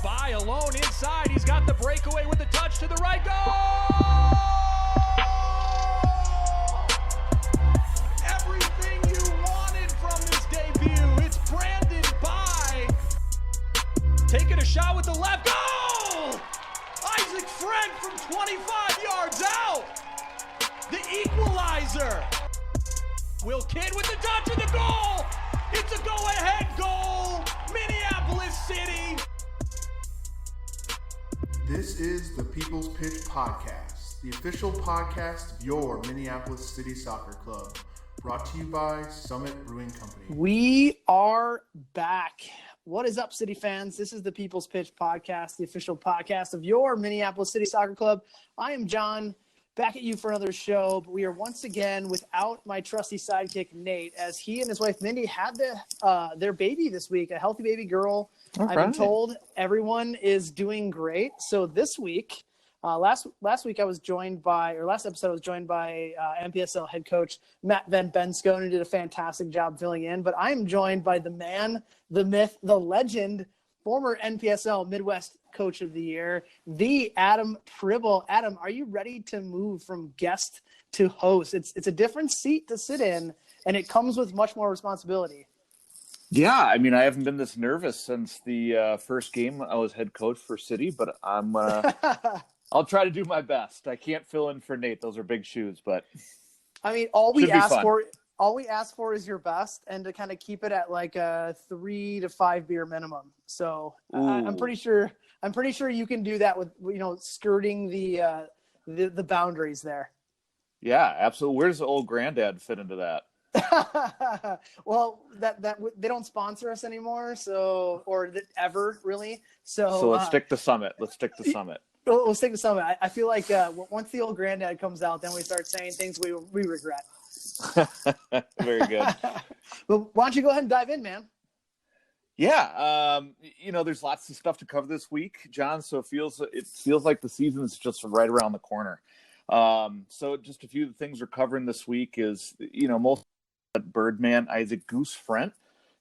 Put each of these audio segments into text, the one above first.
by alone inside. He's got the breakaway with the touch to the right. Goal! Everything you wanted from this debut. It's Brandon by. Taking a shot with the left. Goal! Isaac Frent from 25 yards out. The equalizer. Will Kidd with the touch of the goal. It's a go-ahead goal. Minneapolis City. This is the People's Pitch Podcast, the official podcast of your Minneapolis City Soccer Club, brought to you by Summit Brewing Company. We are back. What is up, City fans? This is the People's Pitch Podcast, the official podcast of your Minneapolis City Soccer Club. I am John, back at you for another show, but we are once again without my trusty sidekick, Nate, as he and his wife, Mindy, had their baby this week, a healthy baby girl. I've been told everyone is doing great. So this week, last episode I was joined by MPSL head coach Matt Van Benskone, who did a fantastic job filling in. But I'm joined by the man, the myth, the legend, former NPSL Midwest Coach of the Year, the Adam Prybal. Adam, are you ready to move from guest to host? It's a different seat to sit in, and it comes with much more responsibility. Yeah, I mean, I haven't been this nervous since the first game I was head coach for City, but I'll try to do my best. I can't fill in for Nate; those are big shoes. But I mean, all we ask for is your best, and to kind of keep it at like a 3 to 5 beer minimum. So I'm pretty sure you can do that with skirting the boundaries there. Yeah, absolutely. Where does the old granddad fit into that? Well, that they don't sponsor us anymore, ever really. So let's stick to Summit. We'll stick to Summit. I feel like once the old granddad comes out, then we start saying things we regret. Very good. Well, why don't you go ahead and dive in, man? Yeah, there's lots of stuff to cover this week, John. So it feels like the season's just right around the corner. So just a few of the things we're covering this week is, most Birdman Isaac Goose Frent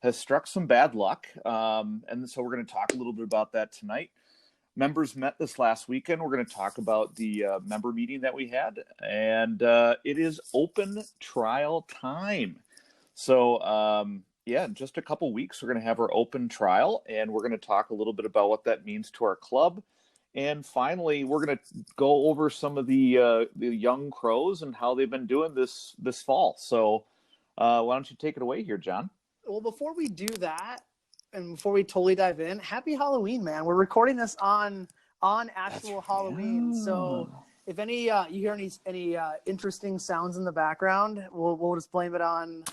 has struck some bad luck. And so we're going to talk a little bit about that tonight. Members met this last weekend. We're going to talk about the member meeting that we had, and it is open trial time. So, in just a couple weeks, we're going to have our open trial, and we're going to talk a little bit about what that means to our club. And finally, we're going to go over some of the young crows and how they've been doing this fall. So why don't you take it away here, John? Well, before we do that, and before we totally dive in, happy Halloween, man. We're recording this on actual Halloween. So if you hear any interesting sounds in the background, we'll just blame it on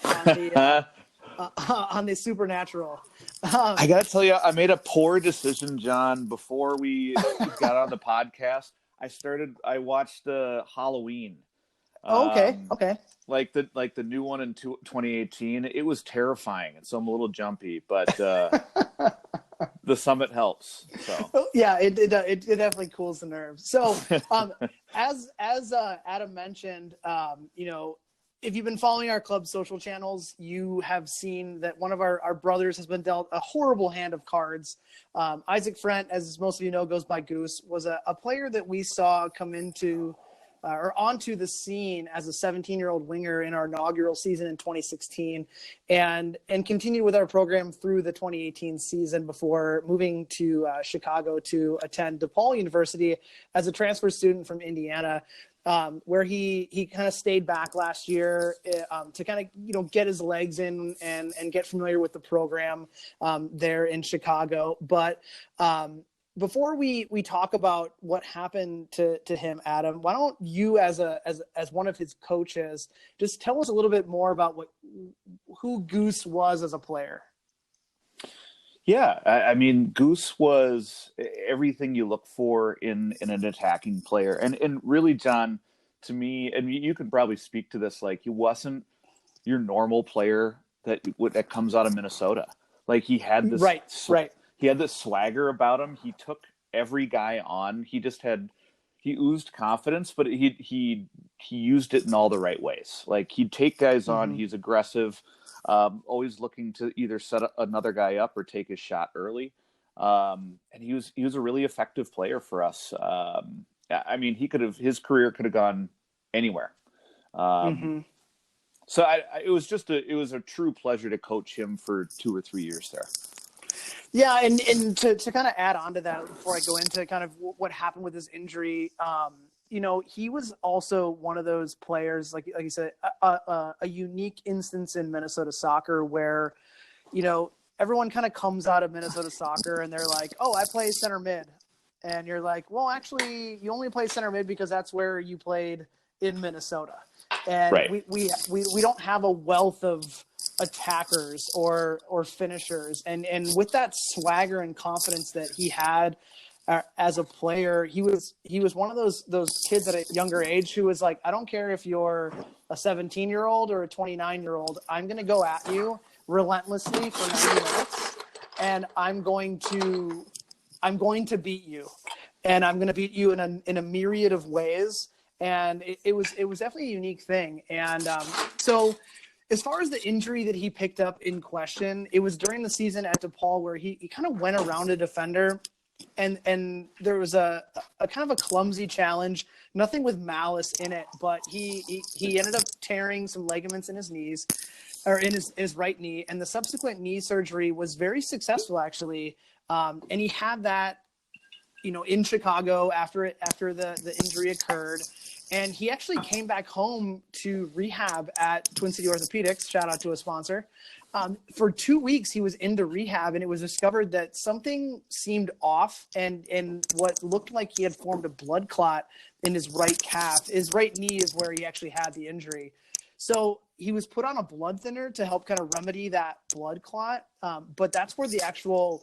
the supernatural. I got to tell you, I made a poor decision, John, before we got on the podcast. I watched Halloween. Okay. Like the new one in 2018. It was terrifying, and so I'm a little jumpy, but the Summit helps. So yeah, it definitely cools the nerves. So as Adam mentioned, if you've been following our club social channels, you have seen that one of our brothers has been dealt a horrible hand of cards. Isaac Frent, as most of you know, goes by Goose, was a player that we saw come into or onto the scene as a 17-year-old winger in our inaugural season in 2016 and continued with our program through the 2018 season before moving to Chicago to attend DePaul University as a transfer student from Indiana, where he kind of stayed back last year to kind of, get his legs in and get familiar with the program there in Chicago. But before we talk about what happened to him, Adam, why don't you, as one of his coaches, just tell us a little bit more about who Goose was as a player? Yeah, I mean, Goose was everything you look for in an attacking player, and really, John, to me, and you can probably speak to this, like, he wasn't your normal player that comes out of Minnesota. Like, he had this right. He had this swagger about him. He took every guy on. He oozed confidence, but he used it in all the right ways. Like, he'd take guys on. He's aggressive, always looking to either set another guy up or take his shot early. And he was a really effective player for us. I mean, his career could have gone anywhere. So it was a true pleasure to coach him for 2 or 3 years there. Yeah, and to kind of add on to that before I go into kind of what happened with his injury, he was also one of those players, like you said, a unique instance in Minnesota soccer where, everyone kind of comes out of Minnesota soccer and they're like, oh, I play center mid. And you're like, well, actually, you only play center mid because that's where you played in Minnesota. And right. we don't have a wealth of attackers or finishers. And with that swagger and confidence that he had as a player, he was one of those kids at a younger age who was like, I don't care if you're a 17-year-old or a 29-year-old, I'm going to go at you relentlessly for 90 minutes, and I'm going to beat you, and I'm going to beat you in a myriad of ways. And it was definitely a unique thing. And so as far as the injury that he picked up in question, it was during the season at DePaul where he kind of went around a defender, and there was a kind of a clumsy challenge, nothing with malice in it, but he ended up tearing some ligaments in his knees, or in his right knee, and the subsequent knee surgery was very successful, actually. And he had that, in Chicago after the injury occurred. And he actually came back home to rehab at Twin City Orthopedics. Shout out to a sponsor. For 2 weeks, he was into rehab, and it was discovered that something seemed off, and what looked like he had formed a blood clot in his right calf. His right knee is where he actually had the injury. So he was put on a blood thinner to help kind of remedy that blood clot. But that's where the actual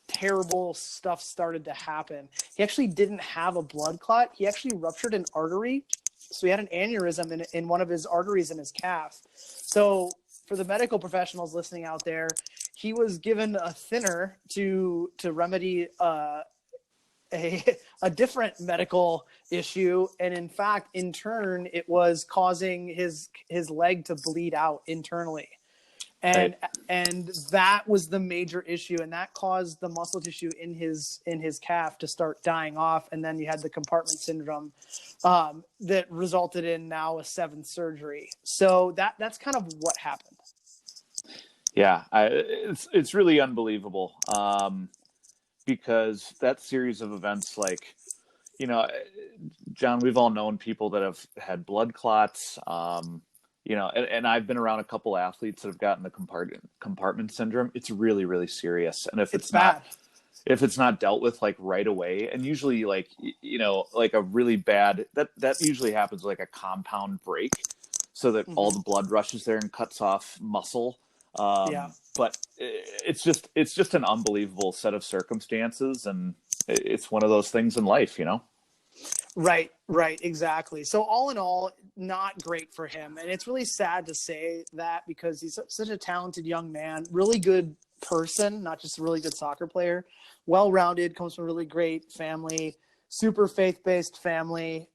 terrible stuff started to happen. He actually didn't have a blood clot. He actually ruptured an artery. So he had an aneurysm in one of his arteries in his calf. So for the medical professionals listening out there, he was given a thinner to remedy a different medical issue. And in fact, in turn, it was causing his leg to bleed out internally. And Right. and that was the major issue, and that caused the muscle tissue in his calf to start dying off, and then you had the compartment syndrome that resulted in now a 7th surgery. So that's kind of what happened. Yeah, it's really unbelievable because that series of events, like, John, we've all known people that have had blood clots. And I've been around a couple athletes that have gotten the compartment syndrome. It's really, really serious. And if it's not dealt with like right away, and usually like a really bad, that usually happens like a compound break, so that all the blood rushes there and cuts off muscle. But it's just an unbelievable set of circumstances, and it's one of those things in life, Right, exactly. So all in all, not great for him. And it's really sad to say that because he's such a talented young man, really good person, not just a really good soccer player, well-rounded, comes from a really great family, super faith-based family.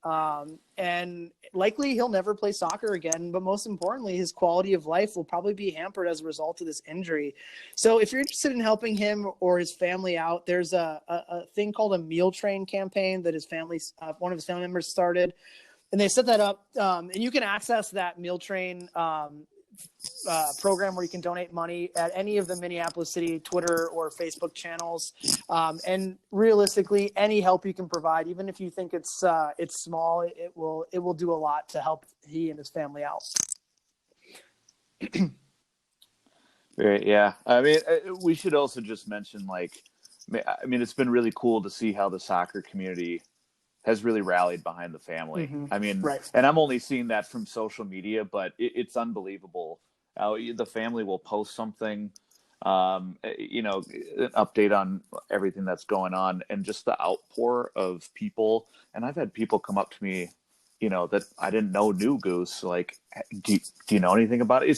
And likely he'll never play soccer again. But most importantly, his quality of life will probably be hampered as a result of this injury. So if you're interested in helping him or his family out, there's a thing called a meal train campaign that one of his family members started. And they set that up. And you can access that meal train program where you can donate money at any of the Minneapolis City Twitter or Facebook channels. And realistically, any help you can provide, even if you think it's small, it will do a lot to help he and his family out. Right, yeah. I mean, we should also just mention, it's been really cool to see how the soccer community has really rallied behind the family. Mm-hmm. I mean, right. And I'm only seeing that from social media, but it's unbelievable how the family will post something, an update on everything that's going on, and just the outpour of people. And I've had people come up to me, that I didn't know knew Goose. Like, do you know anything about it?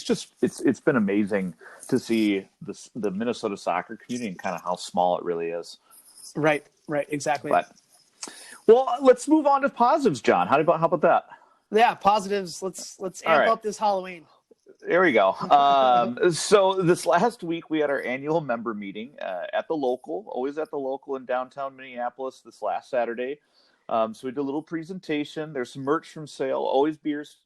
It's been amazing to see the Minnesota soccer community and kind of how small it really is. Right, exactly. Well, let's move on to positives, John. How about that? Yeah, positives. Let's amp up this Halloween. There we go. So this last week we had our annual member meeting at the local, always at the local in downtown Minneapolis this last Saturday. So we did a little presentation. There's some merch from sale, always beers.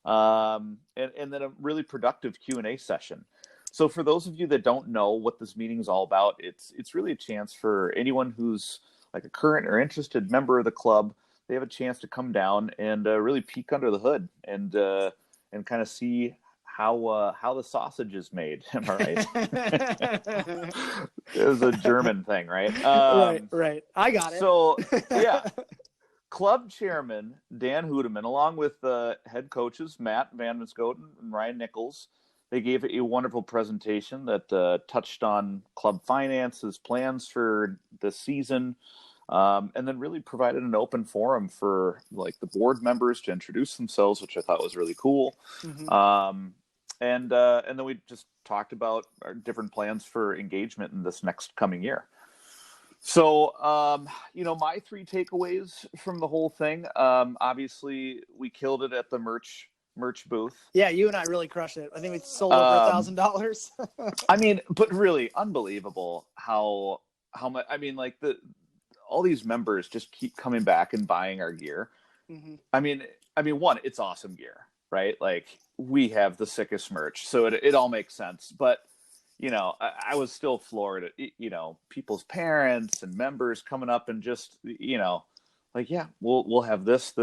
And then a really productive Q&A session. So for those of you that don't know what this meeting is all about, it's really a chance for anyone who's like a current or interested member of the club. They have a chance to come down and really peek under the hood and kind of see how the sausage is made. Am I right? It was a German thing, right? Right. I got it. So yeah. Club chairman Dan Hudeman, along with head coaches Matt Van Muskoten and Ryan Nichols, they gave a wonderful presentation that touched on club finances, plans for the season, and then really provided an open forum for like the board members to introduce themselves, which I thought was really cool. Mm-hmm. And then we just talked about our different plans for engagement in this next coming year. So, my 3 takeaways from the whole thing, obviously we killed it at the merch booth. Yeah, you and I really crushed it. I think we sold over $1,000. I mean, but really unbelievable how much, I mean, like all these members just keep coming back and buying our gear. Mm-hmm. I mean, one, it's awesome gear, right? Like we have the sickest merch, so it all makes sense. But I was still floored at, people's parents and members coming up and just, like, yeah, we'll have this,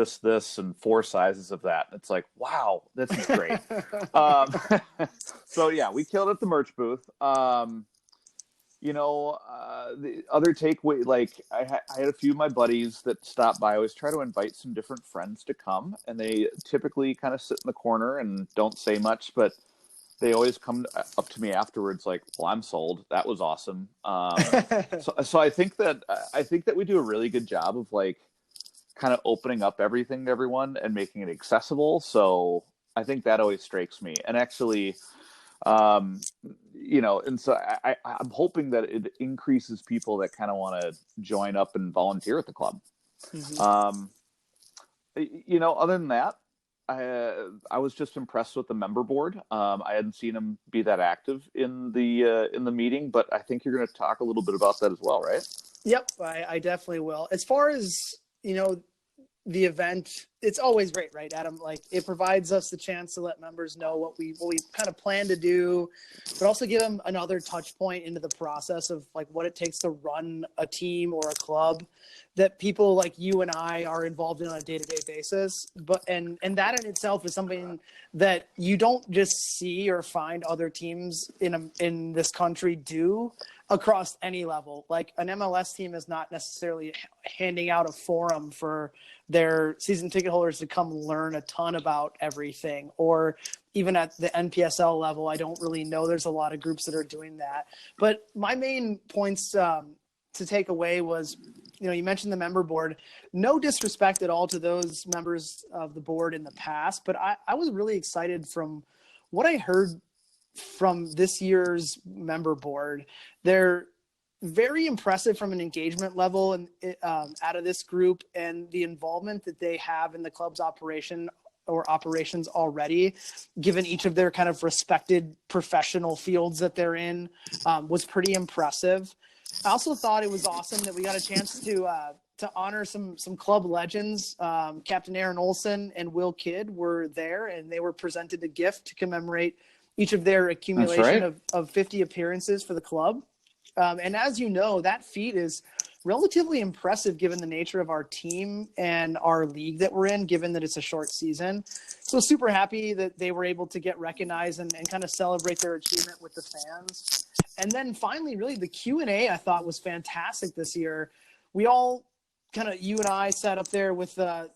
and 4 sizes of that. It's like, wow, this is great. So yeah, we killed at the merch booth. The other takeaway, like I had a few of my buddies that stopped by. I always try to invite some different friends to come, and they typically kind of sit in the corner and don't say much, but they always come up to me afterwards like, well, I'm sold. That was awesome. So I think that we do a really good job of like kind of opening up everything to everyone and making it accessible. So I think that always strikes me. And actually, and so I'm hoping that it increases people that kind of want to join up and volunteer at the club. Mm-hmm. Other than that, I was just impressed with the member board. I hadn't seen them be that active in the meeting, but I think you're going to talk a little bit about that as well, right? Yep, I definitely will. As far as, the event, it's always great, right, Adam? Like it provides us the chance to let members know what we kind of plan to do, but also give them another touch point into the process of like what it takes to run a team or a club that people like you and I are involved in on a day-to-day basis. But and that in itself is something that you don't just see or find other teams in this country do across any level. Like an MLS team is not necessarily handing out a forum for their season ticket holders to come learn a ton about everything, or even at the NPSL level, I don't really know. There's a lot of groups that are doing that. But my main points to take away was, you mentioned the member board. No disrespect at all to those members of the board in the past, but I was really excited from what I heard from this year's member board. They're very impressive from an engagement level and out of this group, and the involvement that they have in the club's operations already, given each of their kind of respected professional fields that they're in, was pretty impressive. I also thought it was awesome that we got a chance to honor some club legends. Captain Aaron Olson and Will Kidd were there, and they were presented a gift to commemorate each of their accumulation of 50 appearances for the club. And as you know, that feat is relatively impressive given the nature of our team and our league that we're in, given that it's a short season. So super happy that they were able to get recognized and kind of celebrate their achievement with the fans. And then finally, really the Q&A I thought was fantastic this year. We all you and I sat up there with the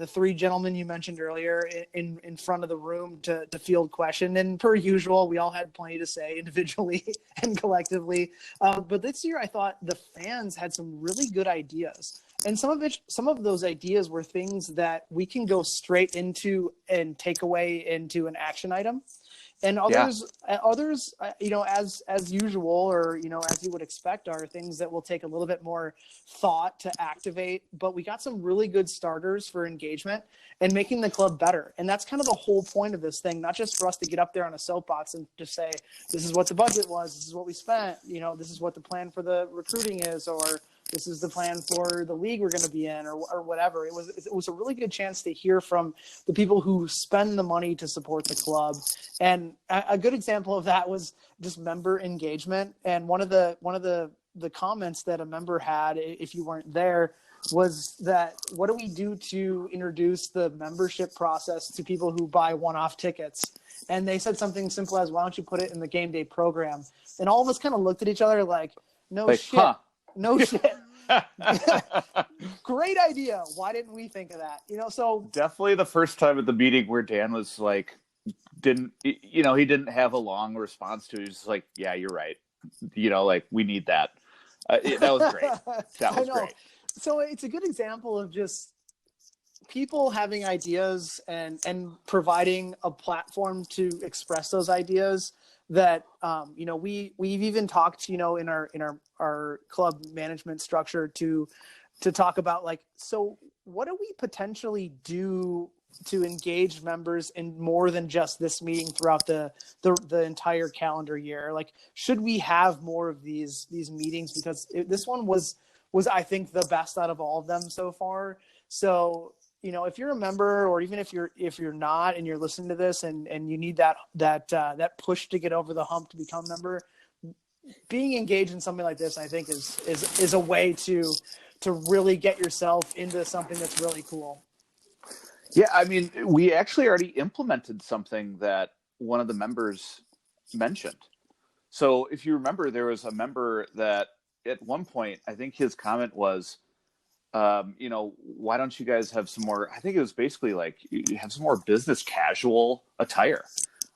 3 gentlemen you mentioned earlier in front of the room to field question. And per usual, we all had plenty to say individually and collectively. But this year, I thought the fans had some really good ideas. And some of those ideas were things that we can go straight into and take away into an action item. And others, as usual, or, as you would expect, are things that will take a little bit more thought to activate. But we got some really good starters for engagement and making the club better. And that's kind of the whole point of this thing, not just for us to get up there on a soapbox and just say, this is what the budget was, this is what we spent, this is what the plan for the recruiting is, or this is the plan for the league we're going to be in, or whatever. It was a really good chance to hear from the people who spend the money to support the club. And a good example of that was just member engagement. And one of the comments that a member had, if you weren't there, was that, what do we do to introduce the membership process to people who buy one-off tickets? And they said something simple as, why don't you put it in the game day program? And all of us kind of looked at each other like shit. Huh. No shit. Great idea. Why didn't we think of that? So definitely the first time at the meeting where Dan was like, he didn't have a long response to it. He was just like, yeah, you're right. We need that. That was great. That was great. So it's a good example of just people having ideas and providing a platform to express those ideas that, we've even talked, in our club management structure to talk about, like, so what do we potentially do to engage members in more than just this meeting throughout the entire calendar year? Like, should we have more of these meetings? Because this one was I think the best out of all of them so far. So, if you're a member, or even if you're not, and you're listening to this and you need that push to get over the hump to become a member, being engaged in something like this, I think is a way to really get yourself into something that's really cool. Yeah, I mean, we actually already implemented something that one of the members mentioned. So if you remember, there was a member that at one point, I think his comment was, why don't you guys have some more, I think it was basically like, you have some more business casual attire.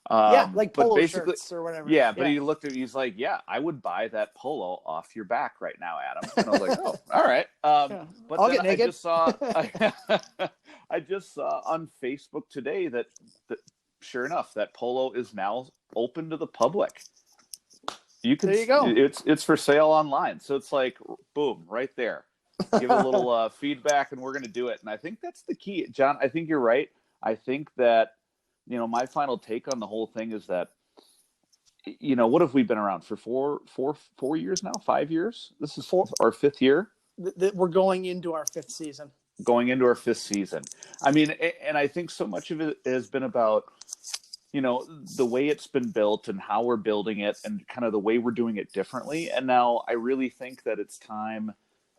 Like polo shirts or whatever. Yeah, but he looked at me, he's like, yeah, I would buy that polo off your back right now, Adam. And I was like, oh, all right. But I'll get naked. I just saw on Facebook today that sure enough, that polo is now open to the public. There you go. It's for sale online. So it's like, boom, right there. Give a little feedback, and we're going to do it. And I think that's the key. John, I think you're right. I think that, my final take on the whole thing is that, what have we been around for 4 years now? 5 years? This is our fifth year. We're going into our fifth season. I mean, and I think so much of it has been about, the way it's been built and how we're building it and kind of the way we're doing it differently. And now I really think that it's time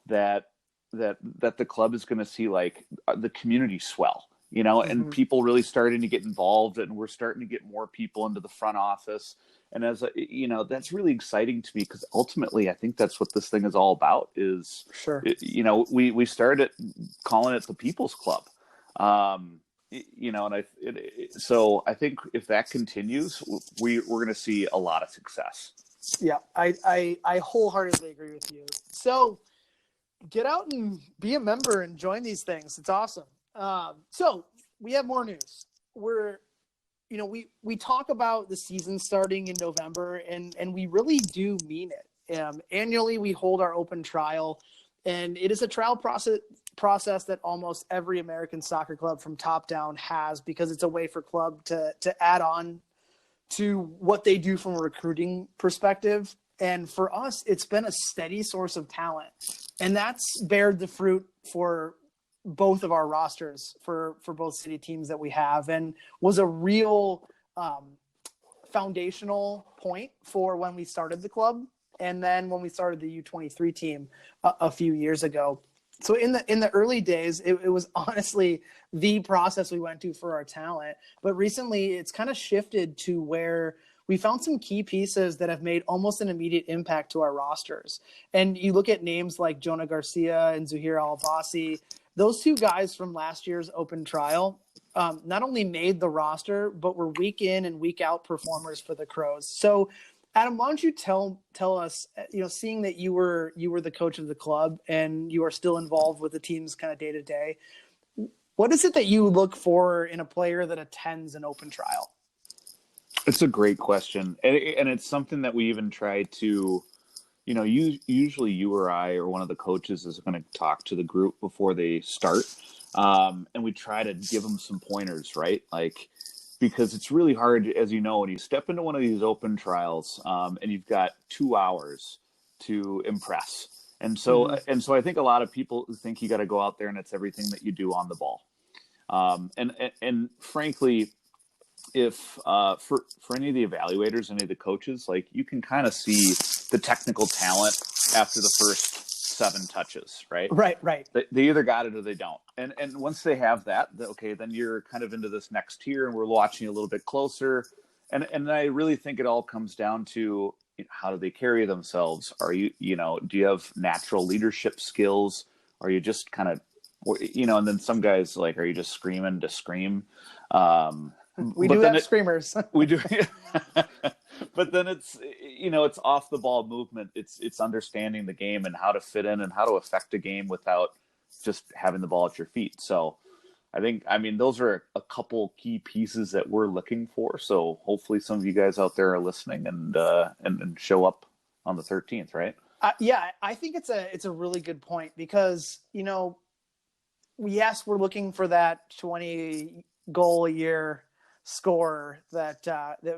that the club is going to see, like, the community swell, and people really starting to get involved, and we're starting to get more people into the front office. And that's really exciting to me, because ultimately I think that's what this thing is all about is, sure. We started calling it the People's Club. So I think if that continues, we're going to see a lot of success. Yeah, I wholeheartedly agree with you. So get out and be a member and join these things. It's awesome. So we have more news. We talk about the season starting in November, and we really do mean it. Annually, we hold our open trial, and it is a trial process that almost every American soccer club from top down has, because it's a way for club to add on to what they do from a recruiting perspective. And for us, it's been a steady source of talent, and that's bared the fruit for both of our rosters for both city teams that we have, and was a real foundational point for when we started the club. And then when we started the U23 team a few years ago. So in the early days, it was honestly the process we went to for our talent. But recently, it's kind of shifted to where we found some key pieces that have made almost an immediate impact to our rosters. And you look at names like Jonah Garcia and Zuhair Al-Abbasi, those two guys from last year's open trial not only made the roster, but were week in and week out performers for the Crows. So Adam, why don't you tell us, seeing that you were the coach of the club and you are still involved with the team's kind of day to day, what is it that you look for in a player that attends an open trial? It's a great question, and it's something that we even try to, usually you or I or one of the coaches is going to talk to the group before they start, and we try to give them some pointers, right? Like, because it's really hard, as you know, when you step into one of these open trials, and you've got 2 hours to impress, and so I think a lot of people think you got to go out there and it's everything that you do on the ball, and frankly, if for any of the evaluators, any of the coaches, like you can kind of see the technical talent after the first 7 touches, right? Right. They either got it or they don't. And once they have that, okay, then you're kind of into this next tier, and we're watching a little bit closer. And I really think it all comes down to how do they carry themselves? Are you, do you have natural leadership skills? Are you just kind of, and then some guys like, are you just screaming to scream? We do have screamers. We do. But then it's, it's off the ball movement. It's understanding the game and how to fit in and how to affect a game without just having the ball at your feet. So I mean, those are a couple key pieces that we're looking for. So hopefully some of you guys out there are listening and show up on the 13th, right? Yeah, I think it's a really good point because, yes, we're looking for that 20 goal a year scorer that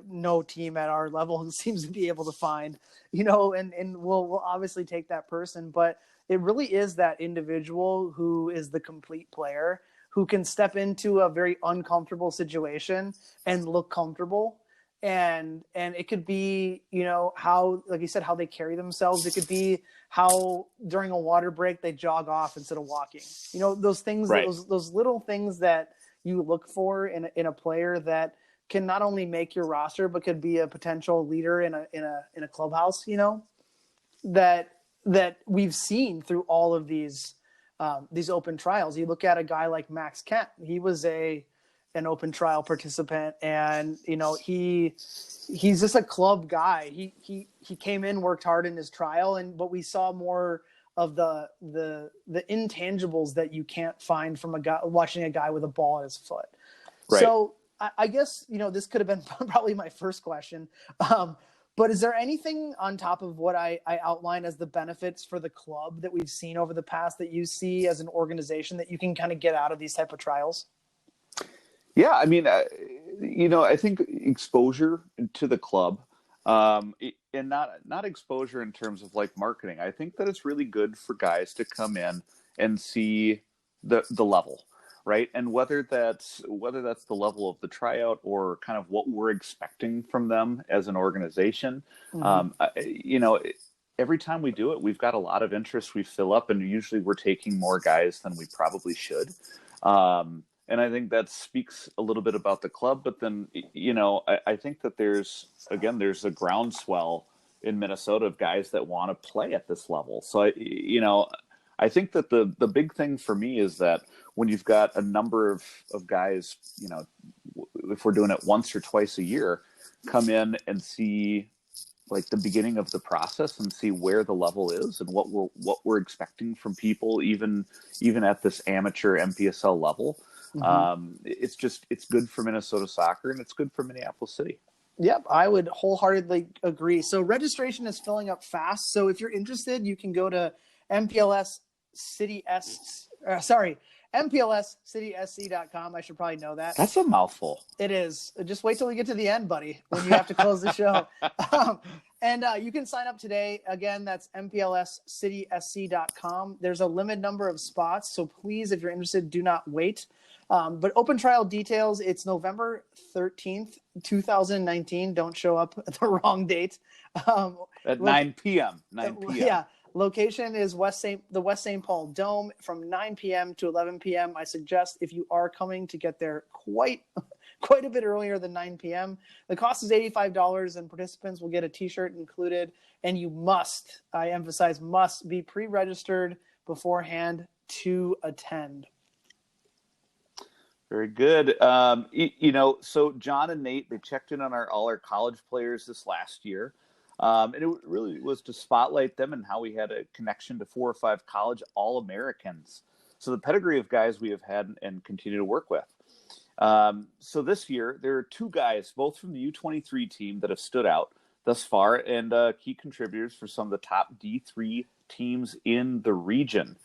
no team at our level seems to be able to find, and we'll obviously take that person, but it really is that individual who is the complete player who can step into a very uncomfortable situation and look comfortable. And it could be, how, like you said, how they carry themselves. It could be how during a water break, they jog off instead of walking, those things, right. those little things that you look for in a player that can not only make your roster, but could be a potential leader in a clubhouse, that we've seen through all of these open trials. You look at a guy like Max Kent, he was an open trial participant, and he's just a club guy. He came in, worked hard in his trial, but we saw more of the intangibles that you can't find from a guy watching a guy with a ball at his foot. Right. So I guess, this could have been probably my first question. But is there anything on top of what I outlined as the benefits for the club that we've seen over the past that you see as an organization that you can kind of get out of these type of trials? Yeah. I mean, I think exposure to the club, and not exposure in terms of like marketing. I think that it's really good for guys to come in and see the level, right? And whether that's the level of the tryout or kind of what we're expecting from them as an organization, every time we do it, we've got a lot of interest. We fill up, and usually we're taking more guys than we probably should. And I think that speaks a little bit about the club. But then, I think that there's a groundswell in Minnesota of guys that want to play at this level. So, I think that the big thing for me is that when you've got a number of guys, if we're doing it once or twice a year, come in and see like the beginning of the process and see where the level is and what we're expecting from people, even at this amateur MPSL level. Mm-hmm. It's good for Minnesota soccer, and it's good for Minneapolis City. Yep, I would wholeheartely agree. So registration is filling up fast. So if you're interested, you can go to MPLScitysc.com. I should probably know that. That's a mouthful. It is. Just wait till we get to the end, buddy, when you have to close the show. And you can sign up today. Again, that's MPLScitysc.com. There's a limited number of spots, so please, if you're interested, do not wait. But open trial details, it's November 13th, 2019. Don't show up at the wrong date. At 9 p.m. 9 p.m. Yeah. Location is the West St. Paul Dome from 9 p.m. to 11 p.m. I suggest if you are coming to get there quite a bit earlier than 9 p.m. The cost is $85, and participants will get a T-shirt included. And you must, I emphasize, must be pre-registered beforehand to attend. Very good. So John and Nate, they checked in on all our college players this last year. And it really was to spotlight them and how we had a connection to 4 or 5 college All-Americans. So the pedigree of guys we have had and continue to work with. So this year, there are two guys, both from the U23 team, that have stood out thus far and key contributors for some of the top D3 teams in the region.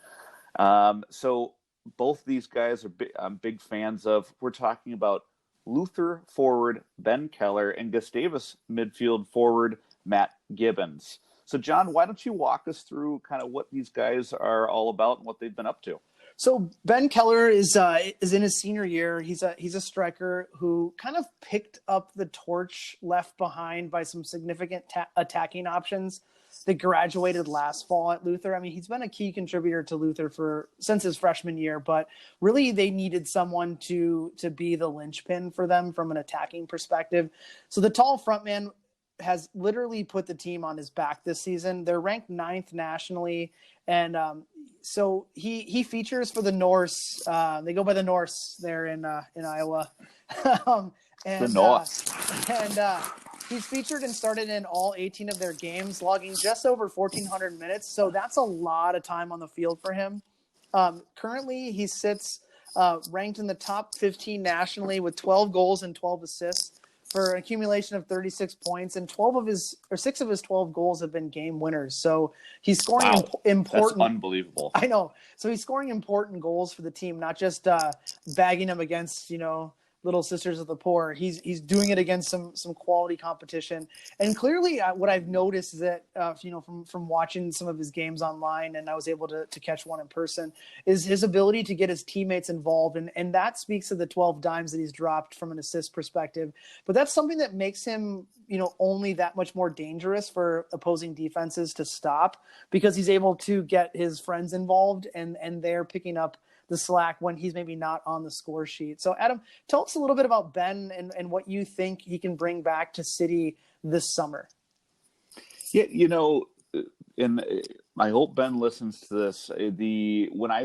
So both these guys I'm big fans of. We're talking about Luther forward Ben Keller and Gustavus midfield forward Matt Gibbons. So, John, why don't you walk us through kind of what these guys are all about and what they've been up to? So Ben Keller is in his senior year. He's a striker who kind of picked up the torch left behind by some significant attacking options that graduated last fall at Luther. I mean, he's been a key contributor to Luther since his freshman year, but really they needed someone to be the linchpin for them from an attacking perspective. So the tall frontman has literally put the team on his back this season. They're ranked 9th nationally. And so he features for the Norse. They go by the Norse there in Iowa. The Norse. He's featured and started in all 18 of their games, logging just over 1,400 minutes. So that's a lot of time on the field for him. Currently, he sits ranked in the top 15 nationally with 12 goals and 12 assists for an accumulation of 36 points, and 6 of his 12 goals have been game winners. So he's scoring important. That's unbelievable. I know. So he's scoring important goals for the team, not just bagging them against, Little Sisters of the Poor. He's doing it against some quality competition. And clearly what I've noticed is that, from watching some of his games online, and I was able to catch one in person, is his ability to get his teammates involved. And that speaks to the 12 dimes that he's dropped from an assist perspective. But that's something that makes him, only that much more dangerous for opposing defenses to stop, because he's able to get his friends involved and they're picking up the slack when he's maybe not on the score sheet. So Adam, tell us a little bit about Ben and what you think he can bring back to City this summer. Yeah, and I hope Ben listens to this. When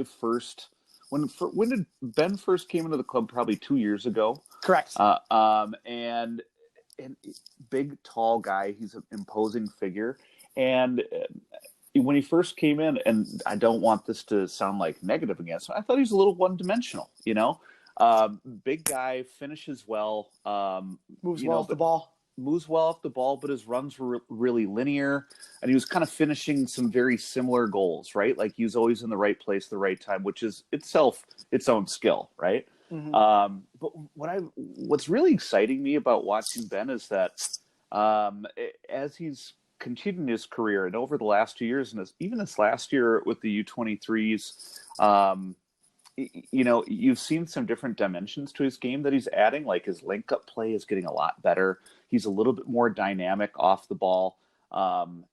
did Ben first came into the club? Probably 2 years ago. Correct. And big, tall guy. He's an imposing figure. And when he first came in, and I don't want this to sound like negative against him, I thought he was a little one-dimensional, big guy, finishes well. Moves well off the ball. Moves well off the ball, but his runs were really linear, and he was kind of finishing some very similar goals, right? Like he was always in the right place, the right time, which is itself its own skill, right? Mm-hmm. But what's really exciting me about watching Ben is that as he's continuing his career, and over the last 2 years, and even this last year with the U23s, you've seen some different dimensions to his game that he's adding. Like his link-up play is getting a lot better. He's a little bit more dynamic off the ball, and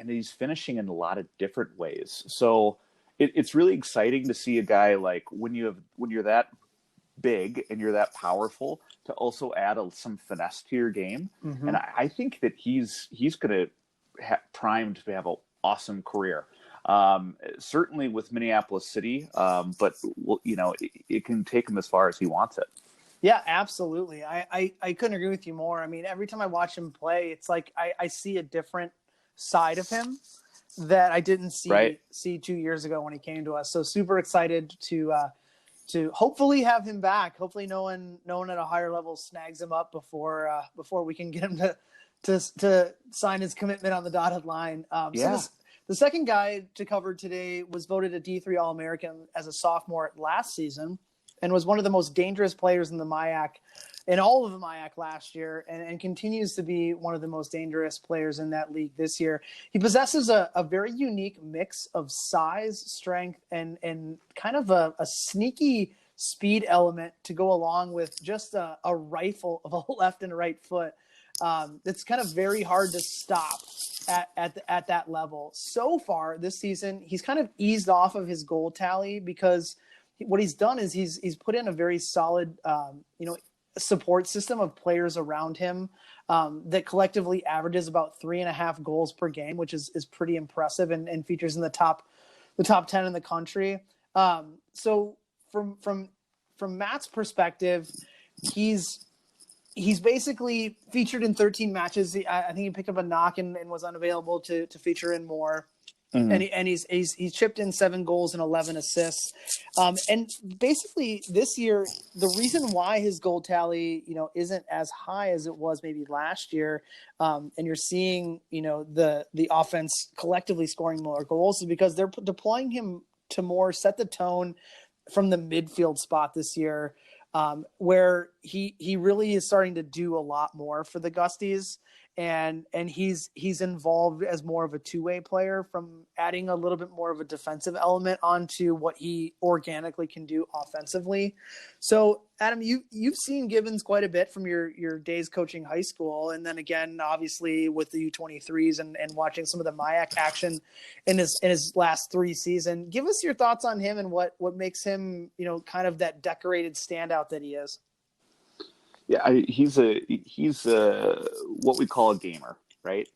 he's finishing in a lot of different ways. So it's really exciting to see a guy like when you're that big and you're that powerful to also add some finesse to your game. Mm-hmm. And I think that he's going to primed to have an awesome career. Certainly with Minneapolis City, but it can take him as far as he wants it. Yeah, absolutely. I couldn't agree with you more. I mean, every time I watch him play, it's like I see a different side of him that I didn't see 2 years ago when he came to us. So super excited to hopefully have him back. Hopefully no one at a higher level snags him up before we can get him to sign his commitment on the dotted line. So the second guy to cover today was voted a D3 All-American as a sophomore last season and was one of the most dangerous players in the MIAC, in all of the MIAC last year, and continues to be one of the most dangerous players in that league this year. He possesses a very unique mix of size, strength, and kind of a sneaky speed element to go along with just a rifle of a left and right foot. It's kind of very hard to stop at that level. So far this season, he's kind of eased off of his goal tally because what he's done is he's put in a very solid, support system of players around him that collectively averages about 3.5 goals per game, which is pretty impressive and features in the top 10 in the country. So from Matt's perspective, he's basically featured in 13 matches. I think he picked up a knock and was unavailable to feature in more. And he's chipped in 7 goals and 11 assists. And basically this year, the reason why his goal tally, isn't as high as it was maybe last year, and you're seeing, the offense collectively scoring more goals, is because they're deploying him to more set the tone from the midfield spot this year, where he really is starting to do a lot more for the Gusties. And he's involved as more of a two-way player, from adding a little bit more of a defensive element onto what he organically can do offensively. So, Adam, you've seen Gibbons quite a bit from your days coaching high school, and then again, obviously with the U23s and watching some of the MIAC action in his last 3 seasons. Give us your thoughts on him and what makes him, kind of that decorated standout that he is. Yeah, he's what we call a gamer, right?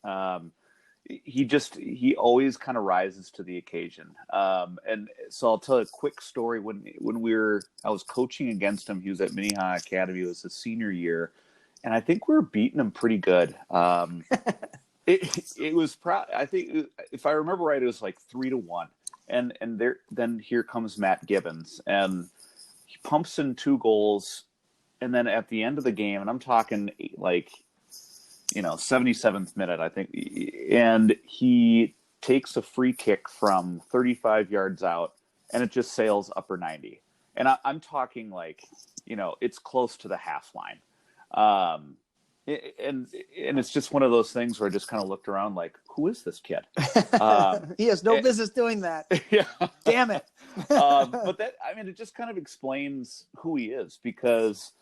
He always kind of rises to the occasion. And so I'll tell a quick story. When I was coaching against him, he was at Minnehaha Academy. It was his senior year, and I think we were beating him pretty good. It was I think, if I remember right, it was like 3-1. And then here comes Matt Gibbons, and he pumps in 2 goals. And then at the end of the game, and I'm talking like, 77th minute, I think, and he takes a free kick from 35 yards out, and it just sails upper 90. And I'm talking like, it's close to the half line. And it's just one of those things where I just kind of looked around like, who is this kid? He has no business doing that. Yeah. Damn it. But it just kind of explains who he is, because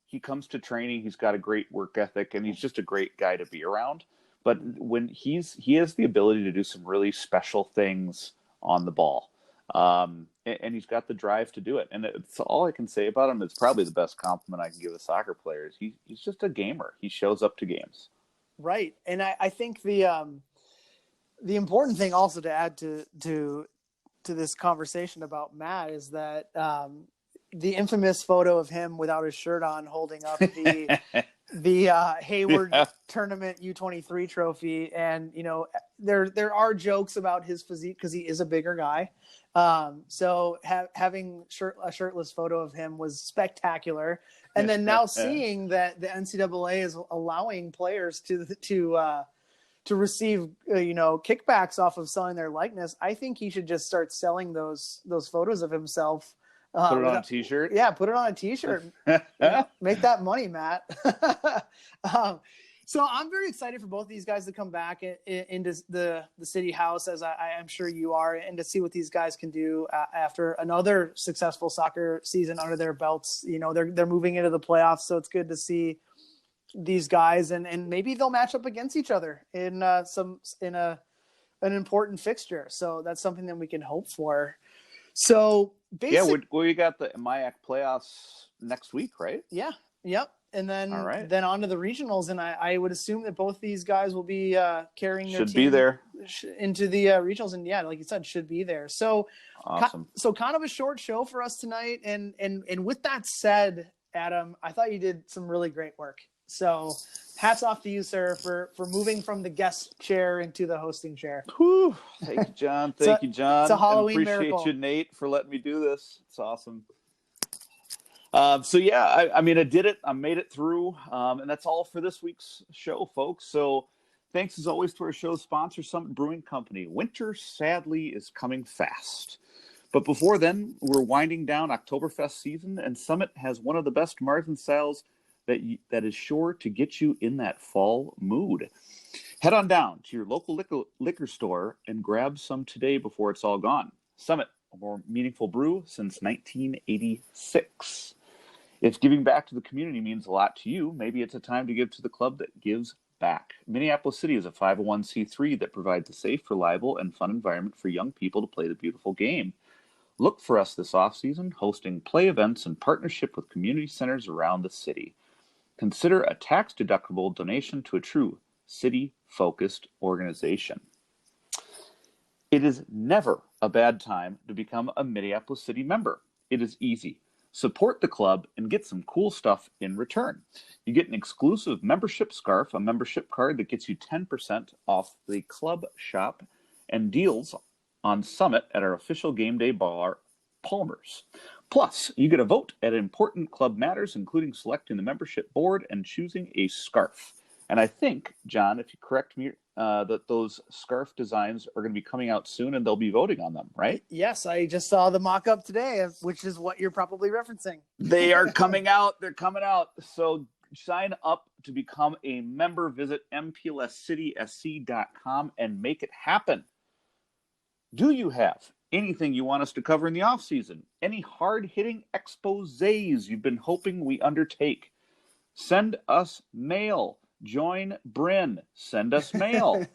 he comes to training, he's got a great work ethic, and he's just a great guy to be around. But when he has the ability to do some really special things on the ball, and he's got the drive to do it. And it's all I can say about him. It's probably the best compliment I can give a soccer player. He's just a gamer. He shows up to games. Right. And I think the important thing also to add to this conversation about Matt is that the infamous photo of him without his shirt on holding up the Hayward Tournament U23 trophy. And, there are jokes about his physique because he is a bigger guy. So having a shirtless photo of him was spectacular. And then now seeing that the NCAA is allowing players to receive, kickbacks off of selling their likeness, I think he should just start selling those photos of himself. Put it on a t-shirt. Yeah, put it on a t-shirt. Make that money, Matt. So I'm very excited for both of these guys to come back into the City House, as I am sure you are, and to see what these guys can do after another successful soccer season under their belts. They're moving into the playoffs, so it's good to see these guys, and maybe they'll match up against each other in an important fixture. So that's something that we can hope for. So we got the MIAC playoffs next week, right? Yeah. Yep. And then on to the regionals, and I would assume that both these guys will be carrying their team into the regionals, and like you said, should be there. So awesome. So kind of a short show for us tonight, and with that said, Adam, I thought you did some really great work. So hats off to you, sir, for moving from the guest chair into the hosting chair. Whew. Thank you, John. Thank you, John. It's a Halloween miracle. Appreciate you, Nate, for letting me do this. It's awesome. I did it. I made it through. And that's all for this week's show, folks. So thanks as always to our show's sponsor, Summit Brewing Company. Winter, sadly, is coming fast. But before then, we're winding down Oktoberfest season, and Summit has one of the best Marzen styles that is sure to get you in that fall mood. Head on down to your local liquor store and grab some today before it's all gone. Summit, a more meaningful brew since 1986. If giving back to the community means a lot to you, maybe it's a time to give to the club that gives back. Minneapolis City is a 501c3 that provides a safe, reliable, and fun environment for young people to play the beautiful game. Look for us this off-season, hosting play events in partnership with community centers around the city. Consider a tax-deductible donation to a true city-focused organization. It is never a bad time to become a Minneapolis City member. It is easy. Support the club and get some cool stuff in return. You get an exclusive membership scarf, a membership card that gets you 10% off the club shop, and deals on Summit at our official game day bar, Palmer's. Plus, you get a vote at important club matters, including selecting the membership board and choosing a scarf. And I think, John, if you correct me, that those scarf designs are going to be coming out soon and they'll be voting on them, right? Yes, I just saw the mock-up today, which is what you're probably referencing. They are coming out. They're coming out. So sign up to become a member. Visit mplscitysc.com and make it happen. Do you have anything you want us to cover in the off-season? Any hard-hitting exposés you've been hoping we undertake? Send us mail. Join Bryn. Send us mail.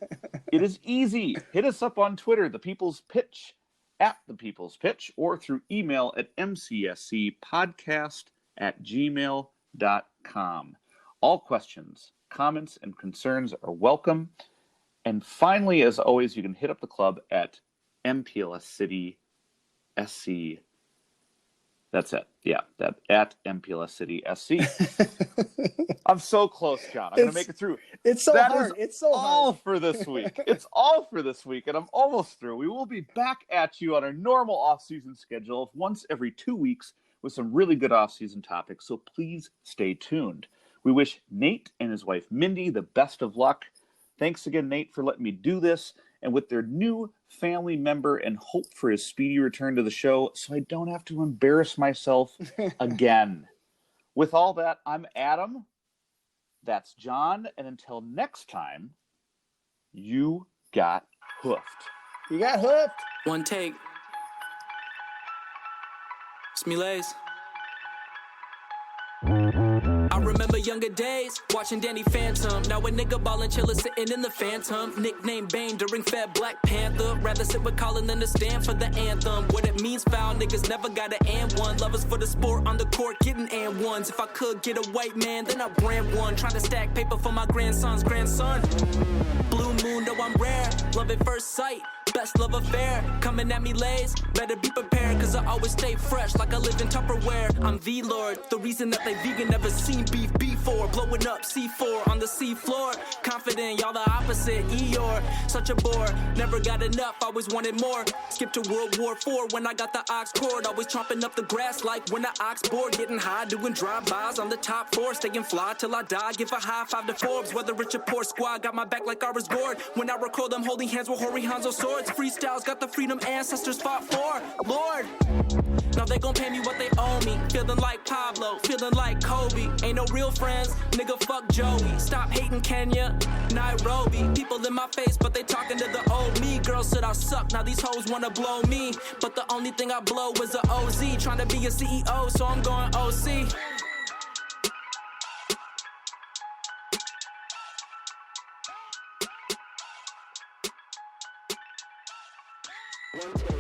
It is easy. Hit us up on Twitter, The People's Pitch, at The People's Pitch, or through email at mcscpodcast@gmail.com. All questions, comments, and concerns are welcome. And finally, as always, you can hit up the club at MPLSCitySC. That's it. Yeah, that at MPLSCitySC. I'm so close, John. I'm going to make it through. It's so hard. It's so all hard. for this week. It's all for this week, and I'm almost through. We will be back at you on our normal off-season schedule of once every 2 weeks with some really good off-season topics, so please stay tuned. We wish Nate and his wife, Mindy, the best of luck. Thanks again, Nate, for letting me do this. And with their new family member, and hope for his speedy return to the show so I don't have to embarrass myself again. With all that, I'm Adam. That's John. And until next time, you got hoofed. You got hooked. One take. It's me, Lays. I remember younger days, watching Danny Phantom. Now a nigga ballin' chillin' sitting in the Phantom. Nickname Bane during Fat Black Panther. Rather sit with Colin than to stand for the anthem. What it means, foul niggas never got an and one. Lovers for the sport on the court, getting and ones. If I could get a white man, then I'd brand one. Trying to stack paper for my grandson's grandson. Blue moon, know I'm rare. Love at first sight. Best love affair, coming at me Lays. Better be prepared, cause I always stay fresh like I live in Tupperware. I'm the Lord, the reason that they vegan never seen beef before. Blowing up C4 on the seafloor. Confident, y'all the opposite, Eeyore. Such a bore, never got enough, always wanted more. Skip to World War IV when I got the ox cord. Always chomping up the grass like when the ox bored. Getting high, doing drive-bys on the top floor. Staying fly till I die, give a high five to Forbes. Whether rich or poor squad, got my back like I was gored. When I record, I'm holding hands with Hoary Hanzo swords. Freestyles got the freedom ancestors fought for. Lord, now they gon' pay me what they owe me. Feeling like Pablo, feeling like Kobe. Ain't no real friends, nigga fuck Joey. Stop hating Kenya, Nairobi. People in my face, but they talking to the old me. Girls said I suck, now these hoes wanna blow me. But the only thing I blow is a OZ. Trying to be a CEO, so I'm going OC. One